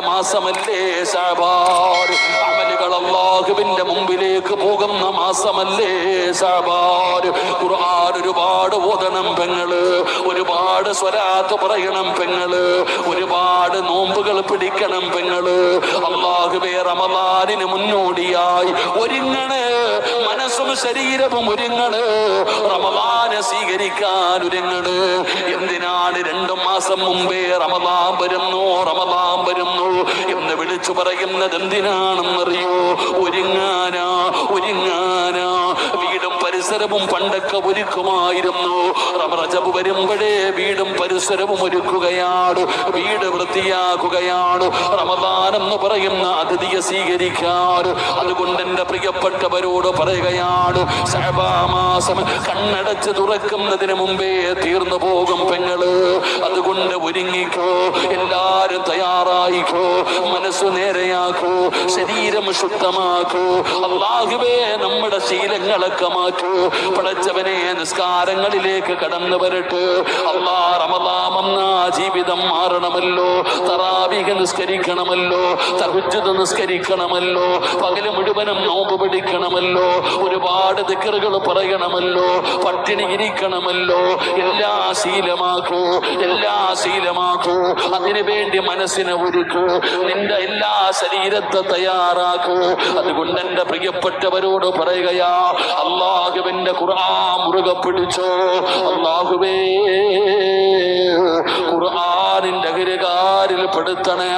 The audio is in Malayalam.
മാസമല്ലേ ശഅബാൻ. അമലുകൾ അല്ലാഹുവിന്റെ മുമ്പിലേക്ക് പോകുന്ന മാസമല്ലേ ശഅബാൻ. ഖുർആൻ ഒരുപാട് ഓതണം പെങ്ങള്, ഒരുപാട് സ്വലാത്ത് പറയണം പെങ്ങള്, ഒരുപാട് നോമ്പുകൾ പിടിക്കണം പെങ്ങള്. അല്ലാഹുവേ റമളാനിന് മുന്നോടിയായി ഒരുങ്ങണ്, മനസ്സും ശരീരവും ഒരുങ്ങണ്, റമളാനെ സ്വീകരിക്കാൻ ഒരുങ്ങണ്. എന്തിനാണ് 2 മാസം മുമ്പേ റമളാൻ വരുന്നു റമളാൻ വരുന്നു എന്ന് വിളിച്ചു പറയുന്നത്? എന്തിനാണെന്നറിയോ? ഒരുങ്ങാനാ, ഒരുങ്ങാനാ. വീടും പരിസരവും പണ്ടൊക്കെ ഒരുക്കുമായിരുന്നു. റജബ് വരുമ്പോഴേ വീടും പരിസരവും ഒരുക്കുകയാണ്, വീട് വൃത്തിയാക്കുകയാണ്, റമളാൻ എന്ന് പറയുന്ന അതിഥിയെ സ്വീകരിക്കാൻ. അതുകൊണ്ട് എന്റെ പ്രിയപ്പെട്ടവരോട് പറയുകയാണ്, ശഅബാൻ മാസം കണ്ണടച്ച് തുറക്കുന്നതിന് മുമ്പേ തീർന്നു പോകും പെങ്ങള്. അതുകൊണ്ട് ഒരുങ്ങിക്കോ, എല്ലാരും തയ്യാറായിക്കോ, മനസ്സു നേരെയാക്കൂ, ശരീരം ശുദ്ധമാക്കൂ. അല്ലാഹുവേ നമ്മുടെ ശീലങ്ങളൊക്കെ മാറ്റൂ. പടച്ചവനെ നിസ്കാരങ്ങളിലേക്ക് കടന്നു വരട്ടെ. അല്ലാ റമളാൻ വന്ന ജീവിതം മാറണമല്ലോ. തറാവീഹ് നിസ്കരിക്കണമല്ലോ, തഹജ്ജുദ് നിസ്കരിക്കണമല്ലോ, പകല് മുഴുവനും നോമ്പ് പിടിക്കണമല്ലോ, ഒരുപാട് ദിക്റുകൾ പറയണമല്ലോ, പട്ടിണി ഇരിക്കണമല്ലോ. എല്ലാ ശീലമാക്കൂ, എല്ലാ ശീലമാക്കൂ. അതിനു വേണ്ടി മനസ്സിനെ ഒരുക്കൂ, നിന്റെ എല്ലാ ശരീരത്തെ തയ്യാറാക്കൂ. അതുകൊണ്ട് എന്റെ പ്രിയപ്പെട്ടവരോട് പറയുകയാ, അല്ലാഹുവിന്റെ ഖുർആൻ മുറുകെ പിടിച്ചോ. അല്ലാഹുവേ ഖുർആനിന്റെ അഗ്രകാരിൽ പെടുത്തണേ.